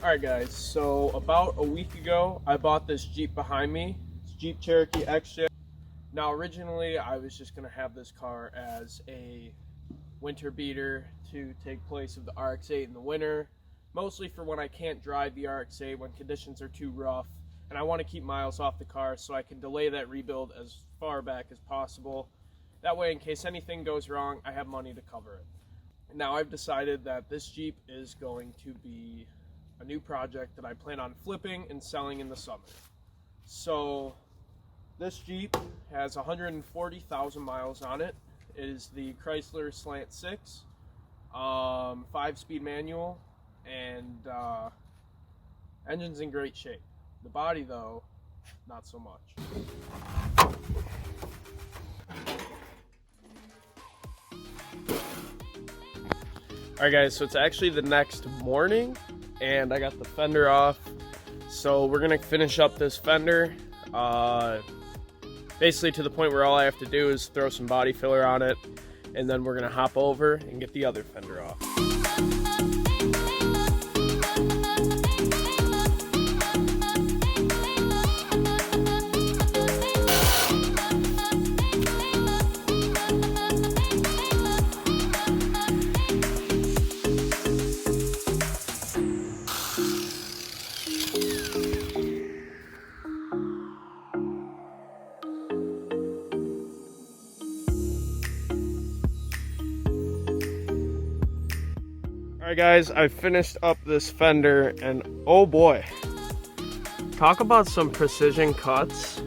Alright guys, so about a week ago I bought this Jeep behind me. It's Jeep Cherokee XJ. Now originally I was just going to have this car as a winter beater to take place of the RX-8 in the winter, mostly for when I can't drive the RX-8 when conditions are too rough, and I want to keep miles off the car so I can delay that rebuild as far back as possible. That way, in case anything goes wrong, I have money to cover it. Now I've decided that this Jeep is going to be a new project that I plan on flipping and selling in the summer. So this Jeep has 140,000 miles on it. It is the Chrysler Slant 6, 5-speed manual, and engine's in great shape. The body though, not so much. Alright guys, so it's actually the next morning and I got the fender off. So we're gonna finish up this fender. Basically to the point where all I have to do is throw some body filler on it, and then we're gonna hop over and get the other fender off. Alright guys, I finished up this fender and oh boy, talk about some precision cuts.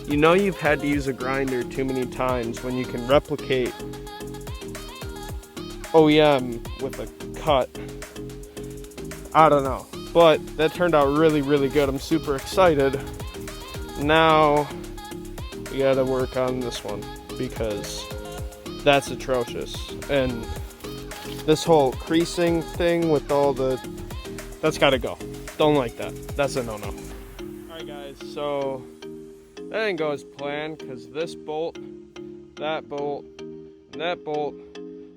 You know you've had to use a grinder too many times when you can replicate OEM with a cut. I don't know, but that turned out really good. I'm super excited. Now we gotta work on this one because that's atrocious. And this whole creasing thing with all the, that's gotta go. Don't like that. That's a no-no. Alright guys, so that didn't go as planned because this bolt, and that bolt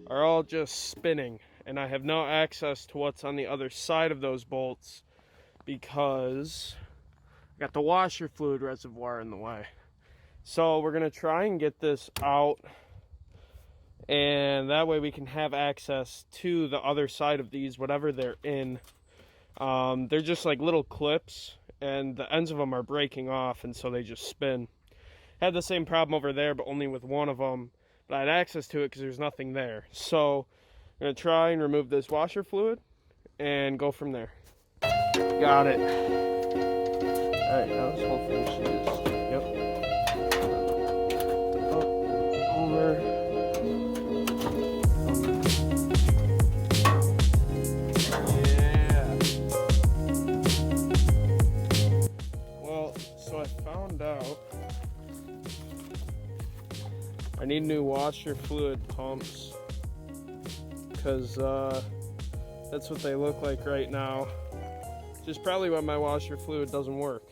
are all just spinning, and I have no access to what's on the other side of those bolts because I got the washer fluid reservoir in the way. So we're gonna try and get this out, and that way we can have access to the other side of these, whatever they're in. They're just like little clips, and the ends of them are breaking off, and so they just spin. Had the same problem over there, but only with one of them, but I had access to it because there's nothing there. So I'm gonna try and remove this washer fluid and go from there. Got it. All right, now this whole thing should just, yep. Up, over. Out. I need new washer fluid pumps because that's what they look like right now. Just probably why my washer fluid doesn't work.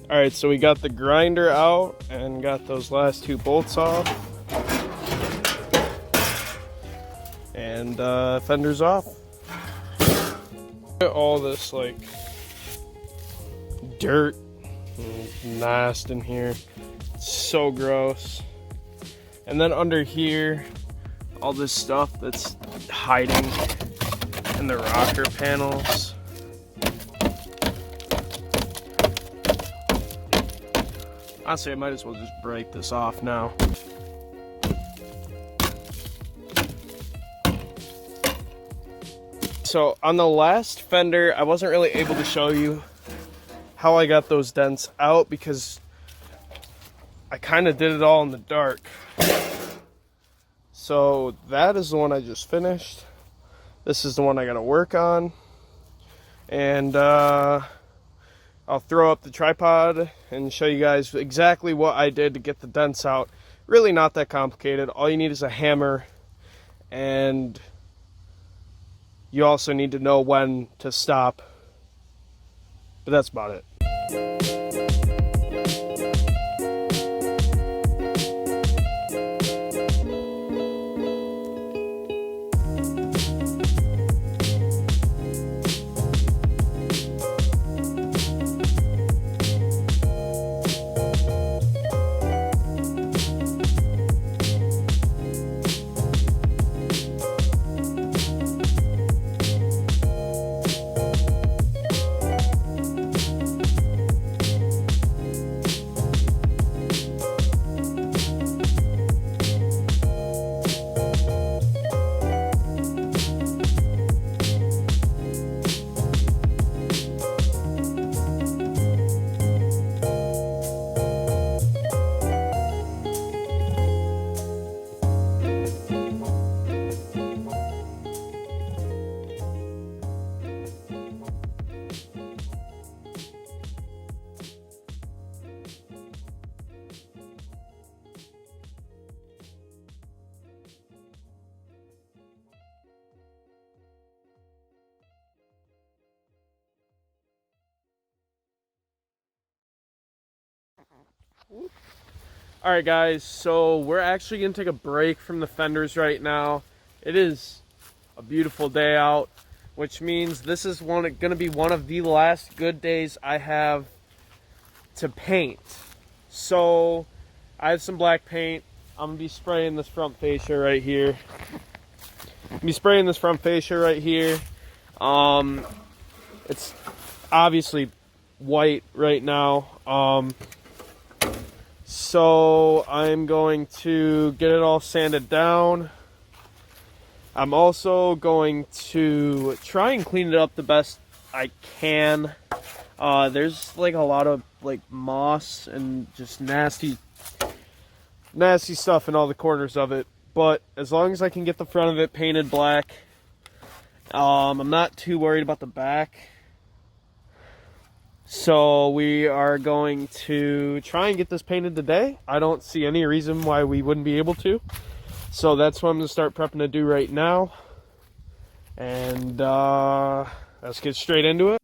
Alright, so we got the grinder out and got those last two bolts off. And fender's off. All this like dirt and nast in here. It's so gross. And then under here, all this stuff that's hiding in the rocker panels. Honestly, I might as well just break this off now. So on the last fender, I wasn't really able to show you how I got those dents out because I kind of did it all in the dark. So that is the one I just finished. This is the one I gotta work on. And I'll throw up the tripod and show you guys exactly what I did to get the dents out. Really not that complicated. All you need is a hammer, and you also need to know when to stop. But that's about it. Alright guys, so we're actually going to take a break from the fenders right now. It is a beautiful day out, which means this is going to be one of the last good days I have to paint. So I have some black paint. I'm going to be spraying this front fascia right here. It's obviously white right now. So I'm going to get it all sanded down. I'm also going to try and clean it up the best I can. There's like a lot of like moss and just nasty stuff in all the corners of it. But as long as I can get the front of it painted black, I'm not too worried about the back. So we are going to try and get this painted today. I don't see any reason why we wouldn't be able to. So that's what I'm going to start prepping to do right now. And let's get straight into it.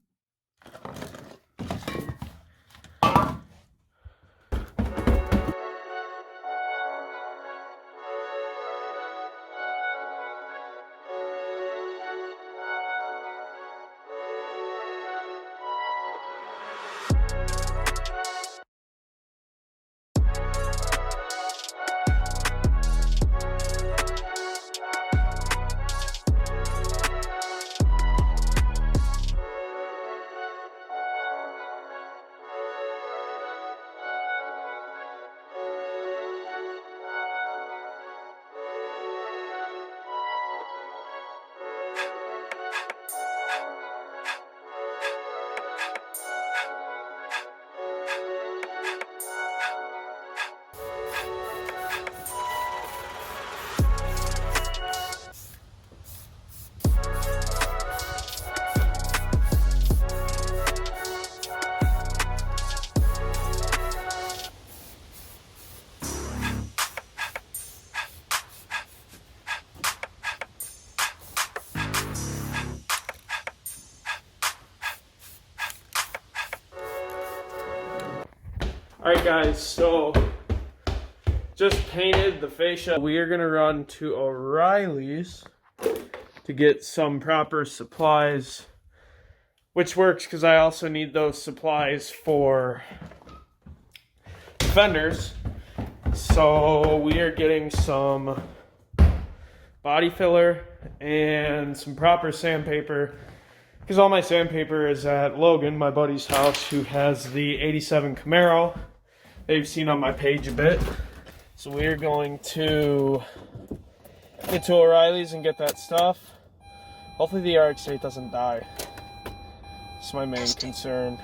Alright guys, so just painted the fascia. We are going to run to O'Reilly's to get some proper supplies, which works because I also need those supplies for fenders. So we are getting some body filler and some proper sandpaper, because all my sandpaper is at Logan, my buddy's house, who has the 87 Camaro. They've seen on my page a bit. So we're going to get to O'Reilly's and get that stuff. Hopefully the RX-8 doesn't die. That's my main concern.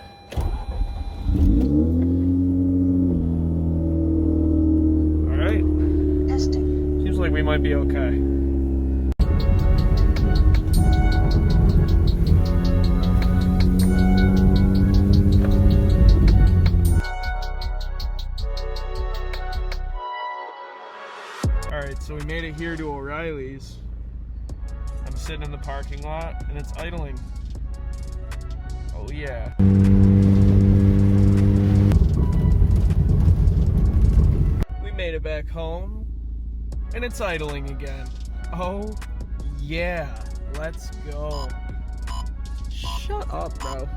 we might be okay. Alright, so we made it here to O'Reilly's. I'm sitting in the parking lot and it's idling. Oh yeah. We made it back home and it's idling again. Oh yeah, let's go. Shut up, bro.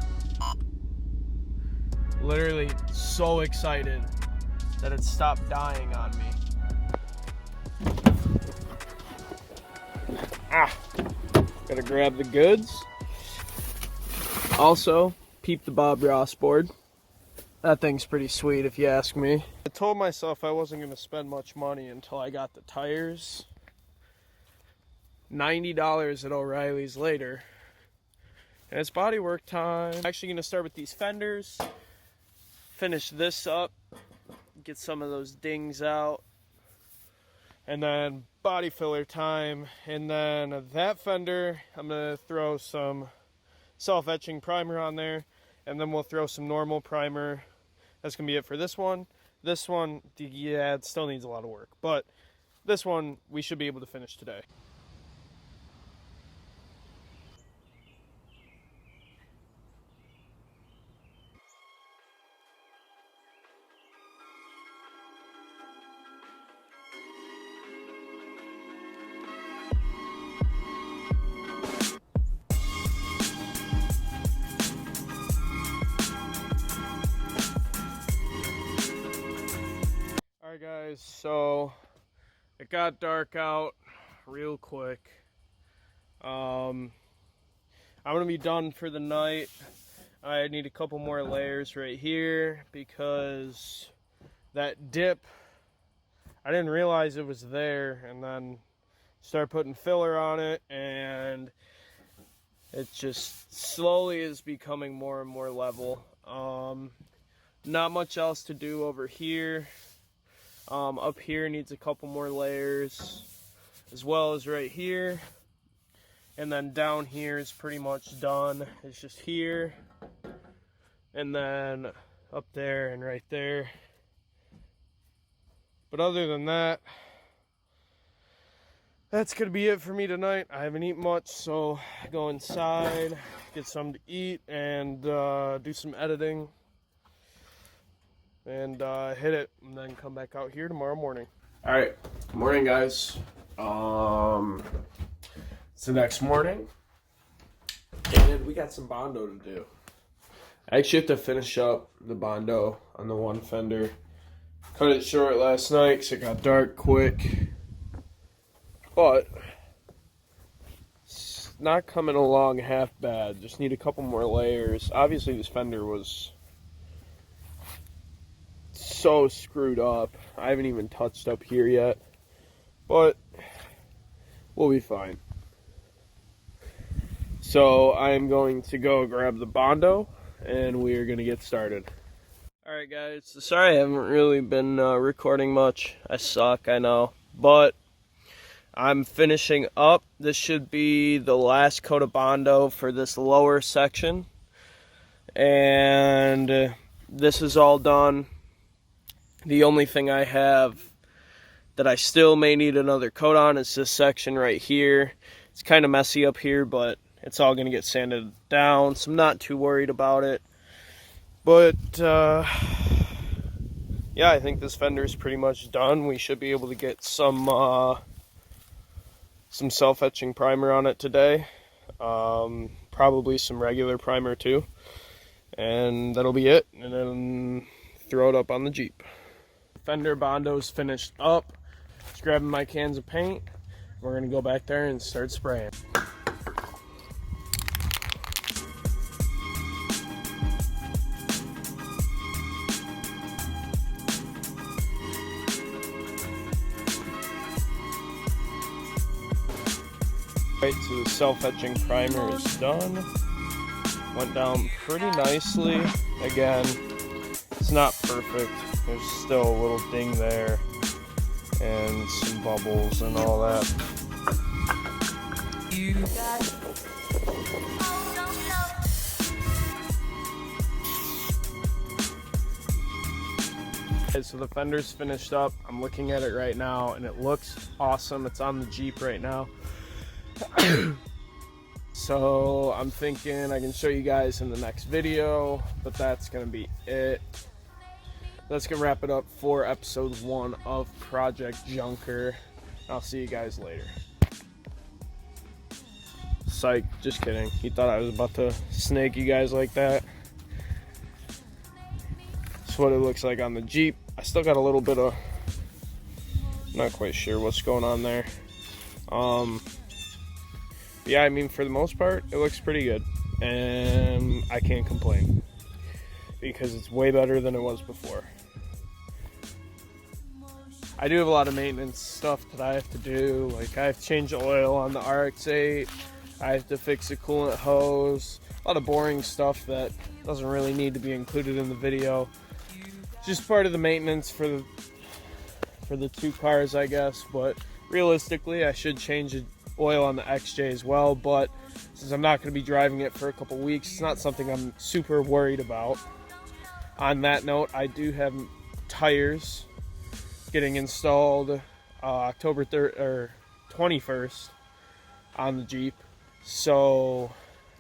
Literally so excited that it stopped dying on me. Gotta grab the goods. Also, peep the Bob Ross board. That thing's pretty sweet if you ask me. I told myself I wasn't gonna spend much money until I got the tires. $90 at O'Reilly's later. And it's bodywork time. I'm actually gonna start with these fenders. Finish this up. Get some of those dings out. And then body filler time. And then that fender, I'm gonna throw some self-etching primer on there. And then we'll throw some normal primer. That's gonna be it for this one. This one, yeah, it still needs a lot of work. But this one, we should be able to finish today. Alright guys, so it got dark out real quick. I'm gonna be done for the night. I need a couple more layers right here because that dip, I didn't realize it was there, and then started putting filler on it and it just slowly is becoming more and more level. Not much else to do over here. Up here needs a couple more layers, as well as right here. And then down here is pretty much done. It's just here, and then up there and right there. But other than that, that's gonna be it for me tonight. I haven't eaten much, so go inside, get something to eat, and do some editing. And hit it, and then come back out here tomorrow morning. All right, good morning, guys. It's the next morning, and we got some Bondo to do. I actually have to finish up the Bondo on the one fender. Cut it short last night because it got dark quick, but it's not coming along half bad. Just need a couple more layers. Obviously, this fender was so screwed up. I haven't even touched up here yet, but we'll be fine. So I'm going to go grab the Bondo and we are going to get started. Alright guys, so sorry I haven't really been recording much. I suck, I know, but I'm finishing up. This should be the last coat of Bondo for this lower section, and this is all done. The only thing I have that I still may need another coat on is this section right here. It's kind of messy up here, but it's all going to get sanded down, so I'm not too worried about it. But, yeah, I think this fender is pretty much done. We should be able to get some self-etching primer on it today. Probably some regular primer too. And that'll be it. And then throw it up on the Jeep. Fender Bondo's finished up. Just grabbing my cans of paint. We're gonna go back there and start spraying. Right, so the self-etching primer is done. Went down pretty nicely. Again, it's not perfect. There's still a little ding there. and some bubbles and all that. Okay, so the fender's finished up. I'm looking at it right now and it looks awesome. It's on the Jeep right now. So I'm thinking I can show you guys in the next video, but that's gonna be it. That's gonna wrap it up for episode 1 of Project Junker. I'll see you guys later. Psych, just kidding. You thought I was about to snake you guys like that. That's what it looks like on the Jeep. I still got a little bit of, not quite sure what's going on there. Yeah, I mean, for the most part, it looks pretty good, and I can't complain because it's way better than it was before. I do have a lot of maintenance stuff that I have to do. Like, I have to change the oil on the RX-8. I have to fix the coolant hose. A lot of boring stuff that doesn't really need to be included in the video. It's just part of the maintenance for the 2 cars, I guess. But realistically, I should change the oil on the XJ as well. But since I'm not going to be driving it for a couple weeks, it's not something I'm super worried about. On that note, I do have tires getting installed October 3rd or 21st on the Jeep. So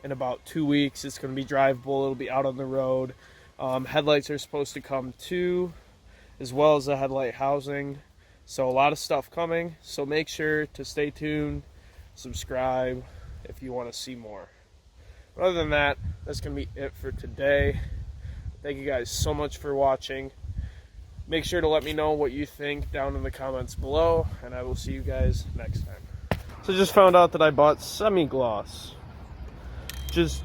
in about 2 weeks it's going to be drivable. It'll be out on the road. Headlights are supposed to come too, as well as the headlight housing. So a lot of stuff coming, so make sure to stay tuned, subscribe if you want to see more. But other than that, that's going to be it for today. Thank you guys so much for watching. Make sure to let me know what you think down in the comments below, and I will see you guys next time. So just found out that I bought semi-gloss. Just